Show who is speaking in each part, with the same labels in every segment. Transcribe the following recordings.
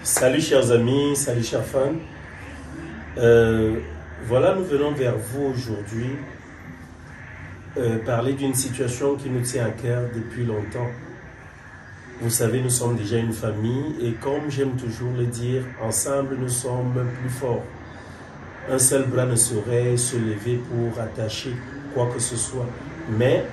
Speaker 1: Salut chers amis, salut chers fans. Voilà, nous venons vers vous aujourd'hui parler d'une situation qui nous tient à cœur depuis longtemps. Vous savez, nous sommes déjà une famille et comme j'aime toujours le dire, ensemble nous sommes plus forts. Un seul bras ne saurait se lever pour attacher quoi que ce soit, mais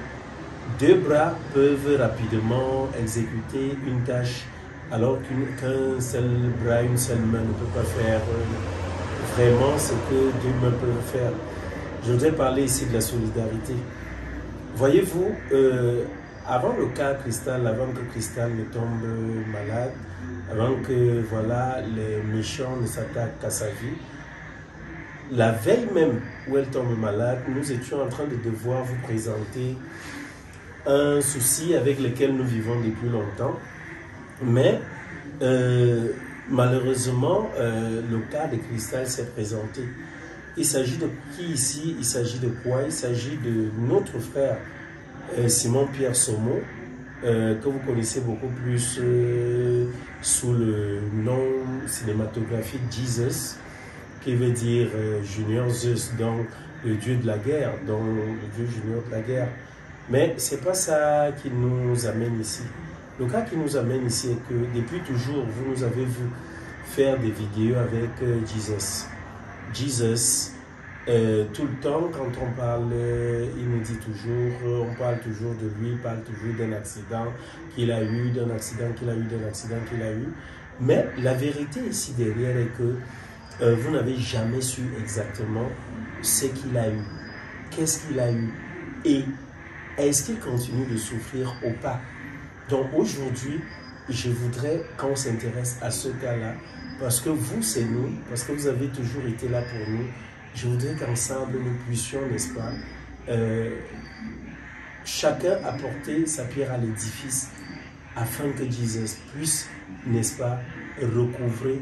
Speaker 1: deux bras peuvent rapidement exécuter une tâche alors qu'un seul bras, une seule main ne peut pas faire vraiment ce que deux mains peuvent faire. Je voudrais parler ici de la solidarité. Voyez-vous, avant le cas Cristal, avant que Cristal ne tombe malade, avant que voilà, les méchants ne s'attaquent à sa vie, la veille même où elle tombe malade, nous étions en train de devoir vous présenter un souci avec lequel nous vivons depuis longtemps. Mais malheureusement, le cas de Cristal s'est présenté. Il s'agit de qui ici? Il s'agit de quoi? Il s'agit de notre frère Simon-Pierre Somo, que vous connaissez beaucoup plus sous le nom cinématographique Jesus, qui veut dire Junior Zeus, donc le dieu de la guerre, donc le dieu junior de la guerre. Mais ce n'est pas ça qui nous amène ici. Le cas qui nous amène ici est que depuis toujours, vous nous avez vu faire des vidéos avec Jesus. Jesus, tout le temps, quand on parle, il nous dit toujours, on parle toujours de lui, il parle toujours d'un accident qu'il a eu, d'un accident qu'il a eu, d'un accident qu'il a eu. Mais la vérité ici derrière est que vous n'avez jamais su exactement ce qu'il a eu, qu'est-ce qu'il a eu et est-ce qu'il continue de souffrir ou pas. Donc aujourd'hui, je voudrais qu'on s'intéresse à ce cas-là, parce que vous, c'est nous, parce que vous avez toujours été là pour nous. Je voudrais qu'ensemble, nous puissions, n'est-ce pas, chacun apporter sa pierre à l'édifice, afin que Jésus puisse, n'est-ce pas, recouvrer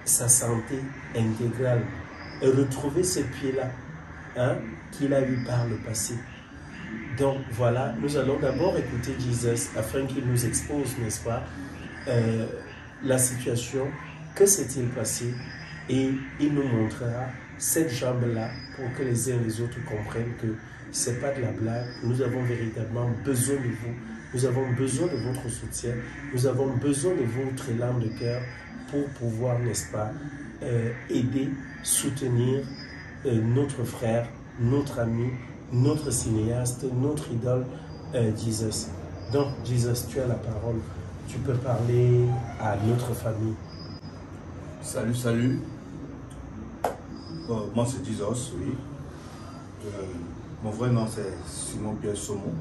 Speaker 1: sa santé intégrale, et retrouver ce pied-là hein, qu'il a eu par le passé. Donc voilà, nous allons d'abord écouter Jesus afin qu'il nous expose, n'est-ce pas, la situation, que s'est-il passé, et il nous montrera cette jambe-là pour que les uns et les autres comprennent que ce n'est pas de la blague. Nous avons véritablement besoin de vous, nous avons besoin de votre soutien, nous avons besoin de votre élan de cœur pour pouvoir, n'est-ce pas, aider, soutenir notre frère, notre ami, notre cinéaste, notre idole, Jesus. Donc, Jesus, tu as la parole. Tu peux parler à notre famille.
Speaker 2: Salut, salut. Moi, c'est Jesus, oui. Mon vrai nom, c'est Simon-Pierre Somo.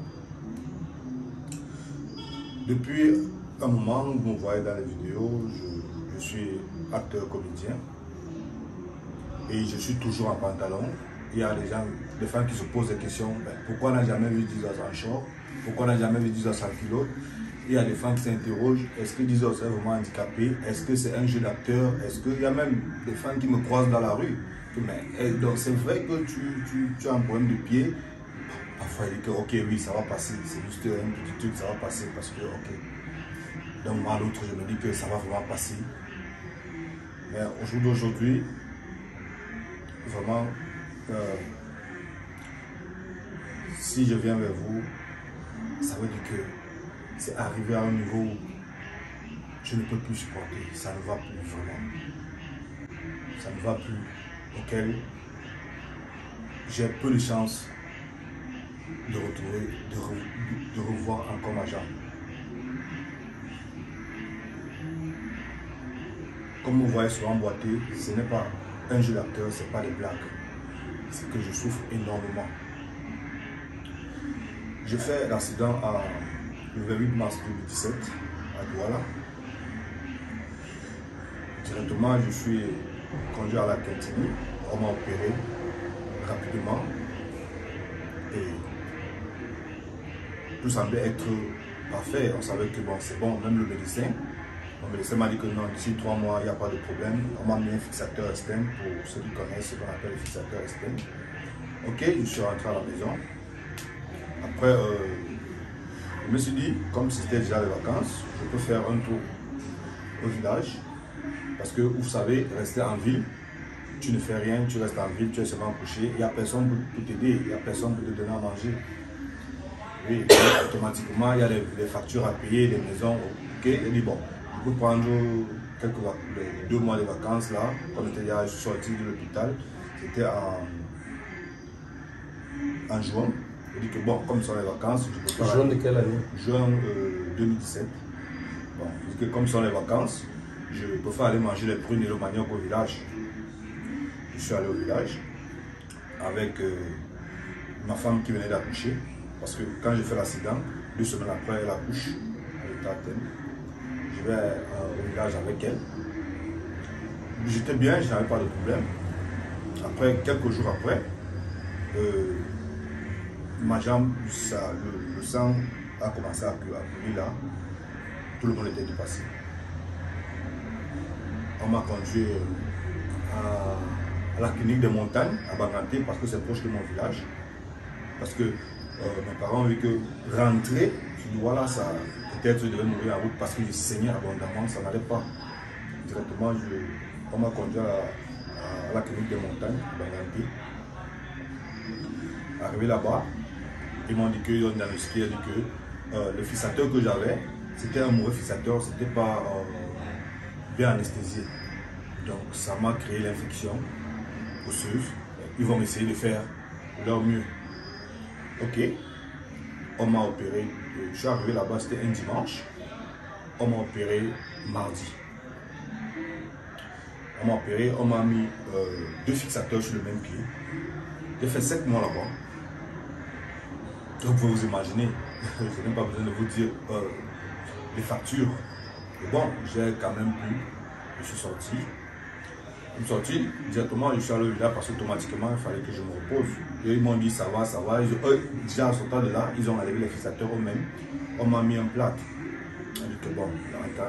Speaker 2: Depuis un moment, vous me voyez dans les vidéos, je suis acteur comédien. Et je suis toujours en pantalon. Il y a des fans qui se posent des questions. Pourquoi on n'a jamais vu Jesus en short? Pourquoi on n'a jamais vu Jesus en culotte? Il y a des fans qui s'interrogent. Est-ce que Jesus est vraiment handicapé? Est-ce que c'est un jeu d'acteur? Est-ce qu'il y a même des fans qui me croisent dans la rue? Donc c'est vrai que tu as un problème de pied. Parfois il dit que ok oui ça va passer. C'est juste un petit truc, ça va passer parce que ok. D'un moment à l'autre je me dis que ça va vraiment passer. Mais au jour d'aujourd'hui, vraiment, si je viens vers vous, ça veut dire que c'est arrivé à un niveau où je ne peux plus supporter, ça ne va plus vraiment. Ça ne va plus, auquel j'ai peu de chances de retrouver, de revoir encore ma jambe. Comme vous voyez sur emboîté, ce n'est pas un jeu d'acteur, ce n'est pas des blagues. C'est que je souffre énormément. J'ai fait l'accident le 28 mars 2017 à Douala. Directement, je suis conduit à la Quintini. On m'a opéré rapidement. Et tout semblait être parfait. On savait que bon, c'est bon, même le médecin. Le médecin m'a dit que non, d'ici 3 mois, il n'y a pas de problème. On m'a mis un fixateur externe pour ceux qui connaissent ce qu'on appelle le fixateur externe. Ok, je suis rentré à la maison. Après, je me suis dit, comme c'était déjà les vacances, je peux faire un tour au village Parce que vous savez, rester en ville, tu ne fais rien, tu restes en ville, tu es seulement couché, il n'y a personne pour t'aider, il n'y a personne pour te donner à manger. Oui, automatiquement, il y a les factures à payer, les maisons. Ok, il dit bon, je peux prendre les 2 mois de vacances là, comme je suis sorti de l'hôpital, c'était en juin. Il dit que bon, comme ce sont les vacances, je peux pas.
Speaker 1: Juin de quelle année?
Speaker 2: Juin 2017. Bon, il dit que comme ce sont les vacances, je peux pas aller manger les prunes et le manioc au village. Je suis allé au village avec ma femme qui venait d'accoucher. Parce que quand j'ai fait l'accident, 2 semaines après, elle accouche. Elle était à Athènes. Je vais au village avec elle. J'étais bien, je n'avais pas de problème. Après, quelques jours après, ma jambe, le sang a commencé à couler là. Tout le monde était dépassé. On m'a conduit à la clinique des montagnes, à Baganté, parce que c'est proche de mon village. Parce que mes parents ont vu que rentrer, je dis voilà, peut-être je devais mourir en route parce que je saignais abondamment, ça n'allait pas. Directement, on m'a conduit à la clinique des montagnes, à Baganté. Arrivé là-bas, ils m'ont dit qu'ils ont diagnostiqué, ils ont dit que le fixateur que j'avais, c'était un mauvais fixateur, c'était pas bien anesthésié. Donc ça m'a créé l'infection osseuse. Ils vont essayer de faire leur mieux. Ok, on m'a opéré, je suis arrivé là-bas, c'était un dimanche. On m'a opéré mardi. On m'a opéré, on m'a mis 2 fixateurs sur le même pied. J'ai fait 7 mois là-bas. Donc vous pouvez vous imaginer, je n'ai même pas besoin de vous dire les factures. Et bon, j'ai quand même pu, je suis sorti. Je suis sorti, directement je suis allé là parce qu'automatiquement il fallait que je me repose. Et ils m'ont dit ça va, ça va. Déjà en sortant de là, ils ont enlevé les fixateurs eux-mêmes. On m'a mis un plâtre. On dit que bon,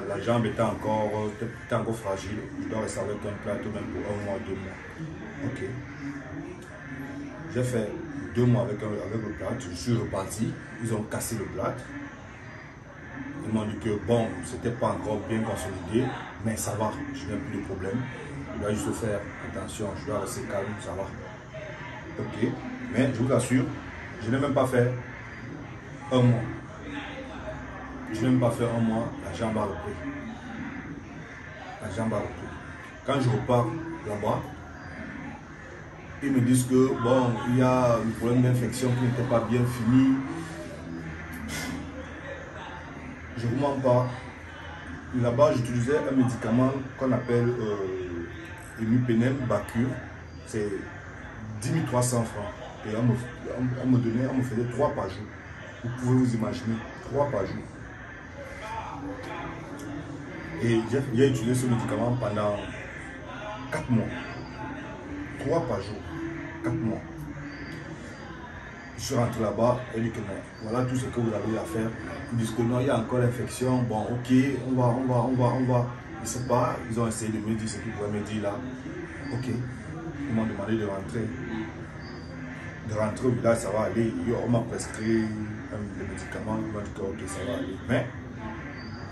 Speaker 2: la jambe était encore fragile. Je dois rester avec un plâtre même pour 1 mois, 2 mois. Ok. J'ai fait 2 mois avec le plâtre. Je suis reparti. Ils ont cassé le plâtre. Ils m'ont dit que bon, c'était pas encore bien consolidé, mais ça va, je n'ai plus de problème. Je dois juste faire attention, je dois rester calme, ça va. Ok, mais je vous assure, je n'ai même pas fait 1 mois. Je n'ai même pas fait 1 mois, la jambe a repris. La jambe a repris. Quand je repars là-bas, ils me disent que bon, il y a un problème d'infection qui n'était pas bien fini. Je ne vous mens pas. Là-bas, j'utilisais un médicament qu'on appelle Imipenem Bacure. C'est 10 300 francs. Et on me faisait 3 par jour. Vous pouvez vous imaginer, 3 par jour. Et j'ai utilisé ce médicament pendant 4 mois. 3 par jour. 4 mois. Je suis rentré là-bas et dit que non, voilà tout ce que vous avez à faire. Ils disent que non, il y a encore l'infection. Bon, ok, on va. Je ne sais pas, ils ont essayé de me dire ce qu'ils pouvaient me dire là. Ok, ils m'ont demandé de rentrer. De rentrer au village, ça va aller. On m'a prescrit le médicament, ils m'ont dit que ok, ça va aller. Mais,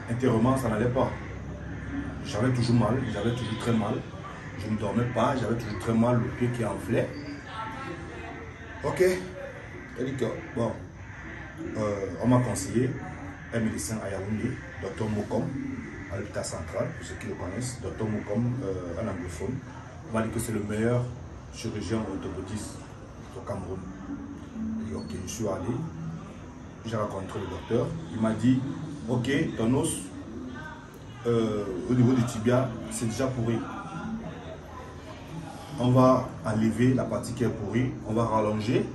Speaker 2: intérieurement, ça n'allait pas. J'avais toujours mal, j'avais toujours très mal. Je ne dormais pas, j'avais toujours très mal, le pied qui enflait. Ok. Elle dit que, bon, on m'a conseillé un médecin à Yaoundé, Dr Mokom, à l'hôpital central, pour ceux qui le connaissent, Dr Mokom, un anglophone. On m'a dit que c'est le meilleur chirurgien orthopédiste au Cameroun. Et ok, je suis allé, j'ai rencontré le docteur, il m'a dit, ok, ton os, au niveau du tibia, c'est déjà pourri. On va enlever la partie qui est pourrie, on va rallonger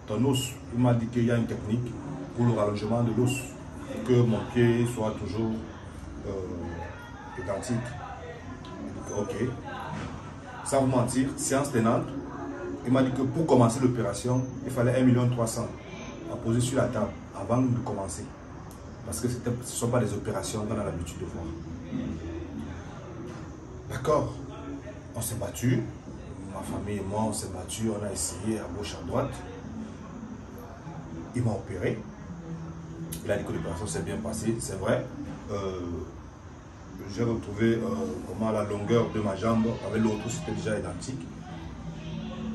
Speaker 2: ton os. Il m'a dit qu'il y a une technique pour le rallongement de l'os, pour que mon pied soit toujours identique. Ok. Sans vous mentir, séance tenante, il m'a dit que pour commencer l'opération, il fallait 1 300 000 à poser sur la table avant de commencer. Parce que ce ne sont pas des opérations qu'on a l'habitude de voir. D'accord. On s'est battu. Ma famille et moi, on s'est battu. On a essayé à gauche, à droite. Il m'a opéré. Il a dit que l'opération s'est bien passée. C'est vrai. j'ai retrouvé comment la longueur de ma jambe avec l'autre, c'était déjà identique.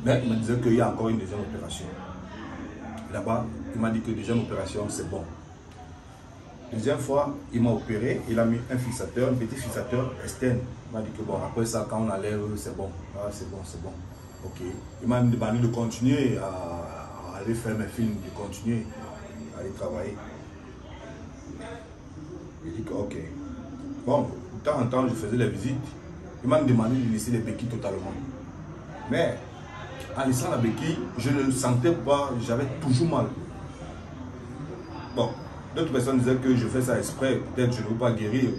Speaker 2: Mais il me disait qu'il y a encore une deuxième opération. Là-bas, il m'a dit que deuxième opération, c'est bon. Deuxième fois, il m'a opéré, il a mis un fixateur, un petit fixateur externe. Il m'a dit que bon, après ça, quand on enlève, c'est bon. Ah, c'est bon, c'est bon. Ok. Il m'a demandé de continuer à aller faire mes films, de continuer à aller travailler. J'ai dit que ok. Bon, de temps en temps, je faisais les visites. Il m'a demandé de laisser les béquilles totalement. Mais en laissant la béquille, je ne sentais pas, j'avais toujours mal. Bon, d'autres personnes disaient que je fais ça exprès, peut-être je ne veux pas guérir.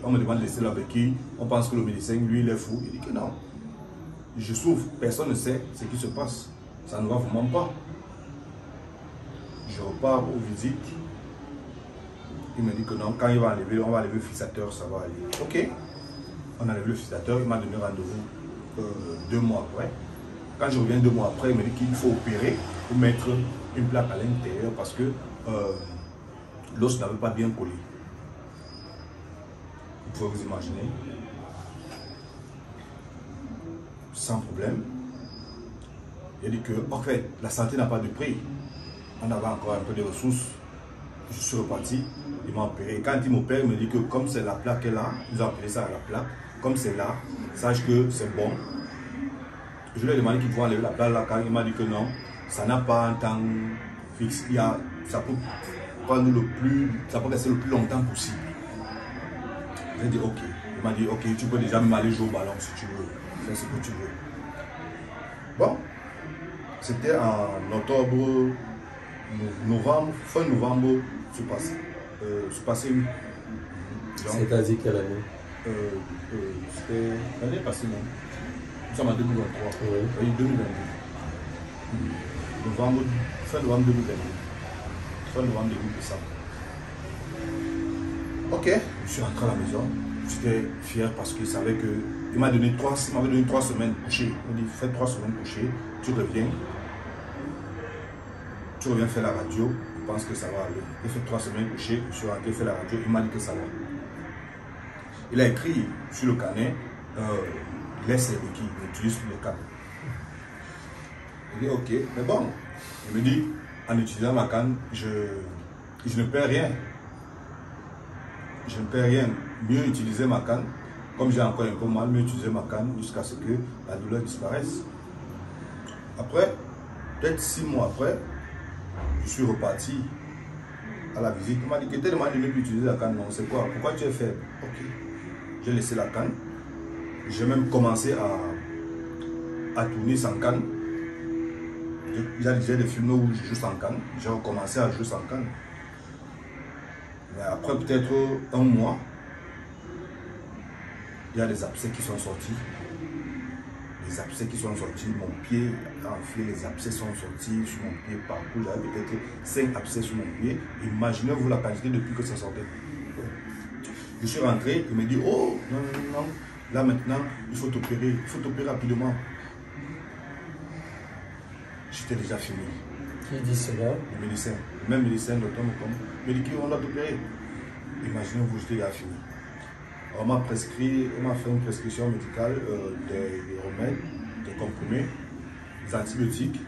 Speaker 2: On me demande de laisser la béquille, on pense que le médecin, lui, il est fou. Il dit que non. Je souffre, personne ne sait ce qui se passe. Ça ne va vraiment pas. Je repars aux visites. Il me dit que non, quand il va enlever, on va enlever le fixateur, ça va aller. Ok. On a enlevé le fixateur, il m'a donné rendez-vous 2 mois après. Quand je reviens 2 mois après, il me dit qu'il faut opérer pour mettre une plaque à l'intérieur parce que l'os n'avait pas bien collé. Vous pouvez vous imaginer. Sans problème. Il a dit que, en fait, la santé n'a pas de prix. On avait encore un peu de ressources. Je suis reparti. Il m'a opéré. Quand il m'opère, il me dit que comme c'est la plaque là, ils ont appelé ça à la plaque. Comme c'est là, sache que c'est bon. Je lui ai demandé qu'il pouvait enlever la plaque là. Quand il m'a dit que non, ça n'a pas un temps fixe. Ça peut prendre ça peut rester le plus longtemps possible. J'ai dit ok. Il m'a dit ok, tu peux déjà même aller jouer au ballon si tu veux. Fais ce que tu veux. Bon, c'était en octobre, novembre, fin novembre, c'est passé une.
Speaker 1: C'est-à-dire quelle année?
Speaker 2: C'était l'année passée, non? Nous sommes en 2023. Oui, 2022. Novembre, fin novembre 2022. Fin novembre 2022. Ok, je suis rentré à la maison. J'étais fier parce qu'il savait que. Il m'avait donné 3 semaines couchées. Il m'a dit fais 3 semaines couchées, tu reviens faire la radio, je pense que ça va aller. Il fait 3 semaines couchées, je suis rentré faire la radio, il m'a dit que ça va. Il a écrit sur le carnet, laisse les béquilles, utilise le câble. Il dit ok, mais bon, il me dit en utilisant ma canne, je ne perds rien. Je ne perds rien. Mieux utiliser ma canne. Comme j'ai encore un peu mal, mieux utiliser ma canne jusqu'à ce que la douleur disparaisse. Après, peut-être 6 mois après, je suis reparti à la visite. Il m'a dit que tellement de ne plus utiliser la canne. Non, c'est quoi? Pourquoi tu es faible? Ok. J'ai laissé la canne. J'ai même commencé à tourner sans canne. J'ai des films où je joue sans canne. J'ai recommencé à jouer sans canne. Mais après peut-être 1 mois, il y a des abcès qui sont sortis. Les abcès qui sont sortis, mon pied a enflé, les abcès sont sortis sur mon pied partout. J'avais peut-être 5 abcès sur mon pied. Imaginez-vous la quantité depuis que ça sortait. Je suis rentré, il me dit, oh, non, non, non, là maintenant, il faut t'opérer rapidement. J'étais déjà fini.
Speaker 1: Qui dit cela?
Speaker 2: Le médecin, le même médecin, le docteur me dit qu'on doit t'opérer. Imaginez-vous, j'étais déjà fini. On m'a fait une prescription médicale, des remèdes, des comprimés, des antibiotiques.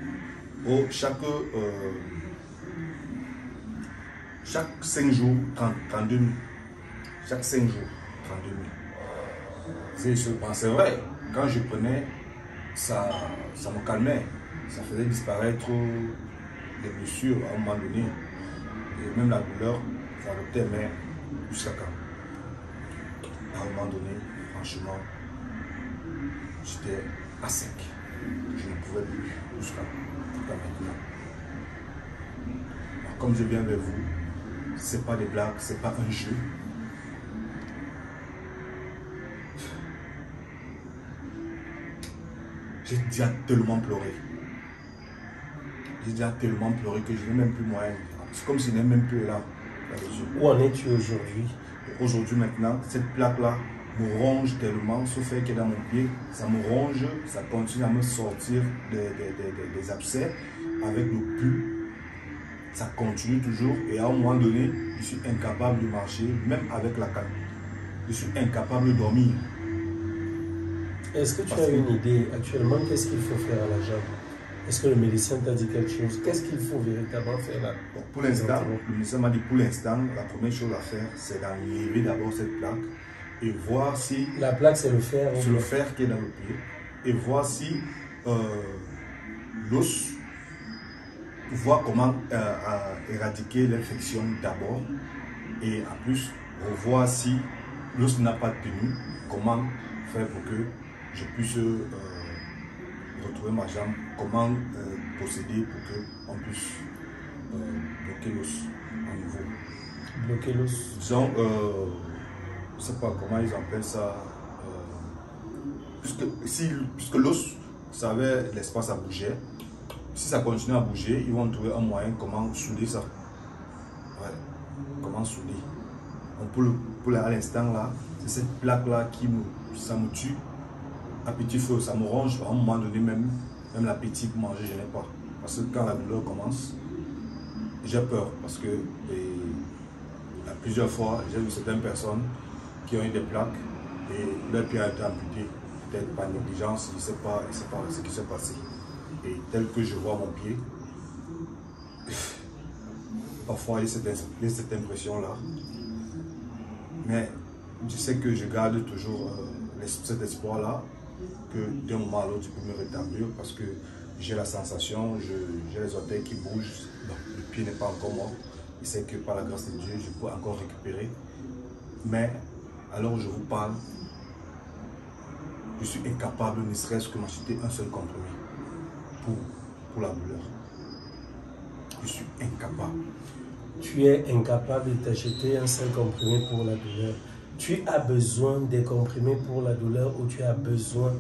Speaker 2: Chaque 5 jours, 32 000. Chaque 5 jours, 32 000. C'est vrai, quand je prenais, ça me calmait. Ça faisait disparaître les blessures à un moment donné. Et même la douleur, ça arrêtait, mais jusqu'à quand? À un moment donné, franchement, j'étais à sec. Je ne pouvais plus jusqu'à maintenant. Alors, comme je viens vers vous, ce n'est pas des blagues, ce n'est pas un jeu. J'ai déjà tellement pleuré. J'ai déjà tellement pleuré que je n'ai même plus moyen. C'est comme si je n'ai même plus là.
Speaker 1: Où en es-tu aujourd'hui?
Speaker 2: Aujourd'hui maintenant, cette plaque-là me ronge tellement, ce fait qu'elle est dans mon pied, ça me ronge, ça continue à me sortir des abcès avec le pus. Ça continue toujours et à un moment donné, je suis incapable de marcher, même avec la canne. je suis incapable de dormir.
Speaker 1: Est-ce que tu as une idée actuellement, qu'est-ce qu'il faut faire à la jambe? Est-ce que le médecin t'a dit quelque chose? Qu'est-ce qu'il faut véritablement faire là?
Speaker 2: Bon, pour l'instant, le médecin m'a dit pour l'instant, la première chose à faire, c'est d'enlever d'abord cette plaque et voir si...
Speaker 1: La plaque, c'est le fer.
Speaker 2: C'est le fer qui est dans le pied. Et voir si l'os, voir comment éradiquer l'infection d'abord. Et en plus, voir si l'os n'a pas tenu, comment faire pour que je puisse retrouver ma jambe, comment procéder pour qu'on puisse bloquer l'os à nouveau.
Speaker 1: Bloquer l'os.
Speaker 2: Disons, je ne sais pas comment ils appellent ça, puisque l'os, vous savez, l'espace a bougé. Si ça continue à bouger, ils vont trouver un moyen comment souder ça. Ouais, comment souder. Pour à l'instant là, c'est cette plaque là qui ça me tue à petit feu, ça me ronge. À un moment donné, même l'appétit pour manger, je n'ai pas. Parce que quand la douleur commence, j'ai peur. Parce que plusieurs fois, j'ai vu certaines personnes qui ont eu des plaques et leur pied a été amputé. Peut-être par négligence, il ne sait pas ce qui s'est passé. Et tel que je vois mon pied, parfois il y a cette impression-là. Mais je sais que je garde toujours cet espoir-là, que d'un moment à l'autre, je peux me rétablir parce que j'ai la sensation, j'ai les orteils qui bougent, donc le pied n'est pas encore mort. Je sais que par la grâce de Dieu, je peux encore récupérer. Mais alors où je vous parle, je suis incapable, ne serait-ce que m'acheter un seul comprimé pour la douleur. Je suis incapable.
Speaker 1: Tu es incapable de t'acheter un seul comprimé pour la douleur. Tu as besoin des comprimés pour la douleur ou tu as besoin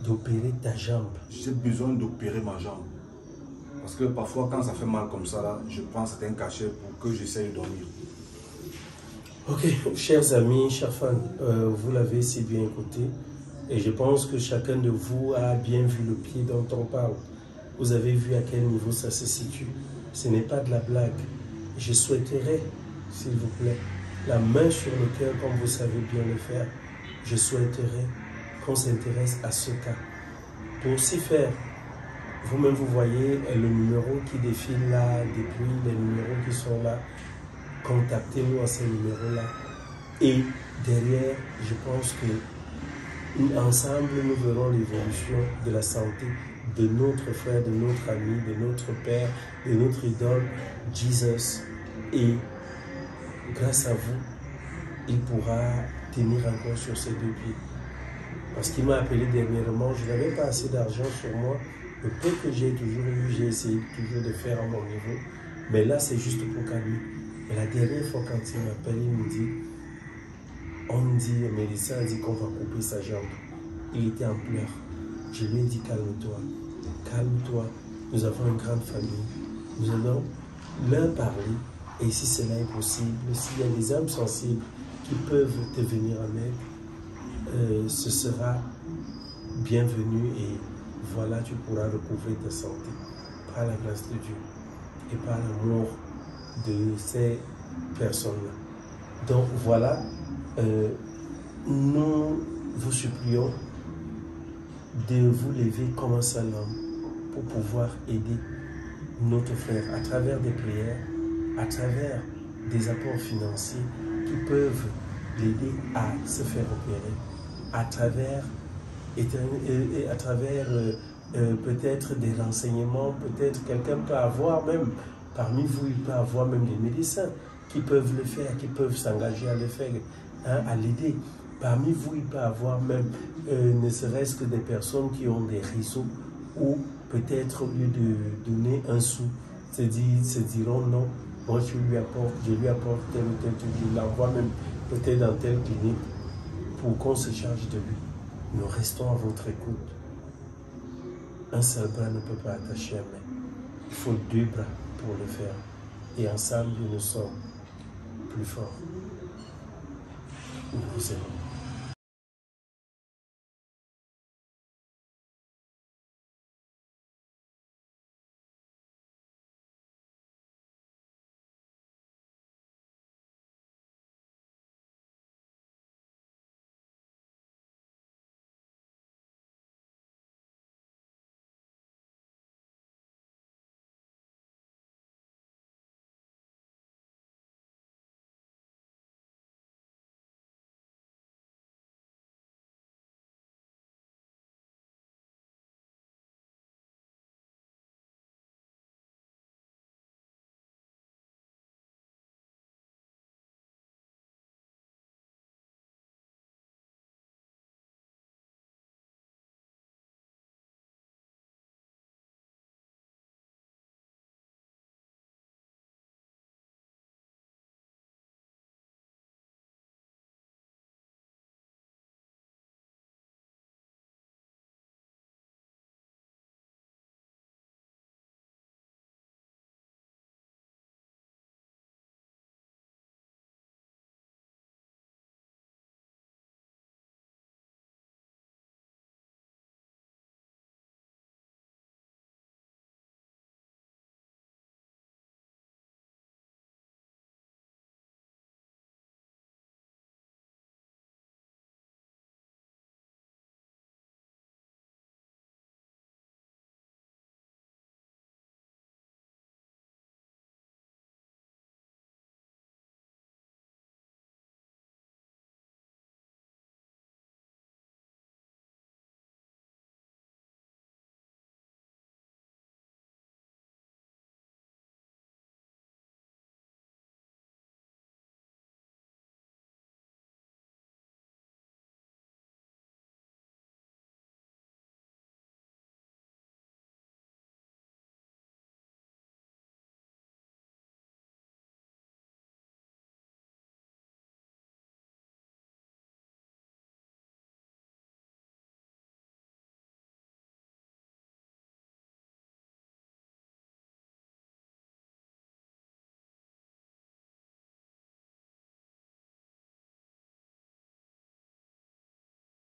Speaker 1: d'opérer ta jambe?
Speaker 2: J'ai besoin d'opérer ma jambe. Parce que parfois, quand ça fait mal comme ça, là, je prends certains cachets pour que j'essaye de dormir.
Speaker 1: Ok, chers amis, chers fans, vous l'avez si bien écouté. Et je pense que chacun de vous a bien vu le pied dont on parle. Vous avez vu à quel niveau ça se situe. Ce n'est pas de la blague. Je souhaiterais, s'il vous plaît, la main sur le cœur comme vous savez bien le faire. Je souhaiterais qu'on s'intéresse à ce cas. Pour s'y faire, vous-même vous voyez le numéro qui défile là, depuis les numéros qui sont là. Contactez-nous à ces numéros-là. Et derrière, je pense que ensemble, nous verrons l'évolution de la santé de notre frère, de notre ami, de notre père, de notre idole, Jesus. Et grâce à vous, il pourra tenir encore sur ses deux pieds. Parce qu'il m'a appelé dernièrement, je n'avais pas assez d'argent sur moi. Le peu que j'ai toujours eu, j'ai essayé toujours de faire à mon niveau. Mais là, c'est juste pour calmer. Et la dernière fois, quand il m'appelle, il me dit, le médecin a dit qu'on va couper sa jambe. Il était en pleurs. Je lui ai dit, calme-toi, calme-toi. Nous avons une grande famille. Nous allons leur parler. Et si cela est possible, s'il y a des âmes sensibles qui peuvent te venir en aide, ce sera bienvenu et voilà, tu pourras recouvrer ta santé par la grâce de Dieu et par l'amour de ces personnes-là. Donc voilà, nous vous supplions de vous lever comme un seul homme pour pouvoir aider notre frère à travers des prières, à travers des apports financiers qui peuvent l'aider à se faire opérer, à travers peut-être des renseignements, peut-être quelqu'un peut avoir même, parmi vous, il peut avoir même des médecins qui peuvent le faire, qui peuvent s'engager à le faire, hein, à l'aider. Parmi vous, il peut avoir même, ne serait-ce que des personnes qui ont des réseaux où peut-être au lieu de donner un sou, se diront non, moi je lui apporte tel ou tel truc, je l'envoie même peut-être dans telle clinique pour qu'on se charge de lui. Nous restons à votre écoute. Un seul bras ne peut pas attacher un main. Il faut deux bras pour le faire. Et ensemble, nous sommes plus forts. Nous vous aimons.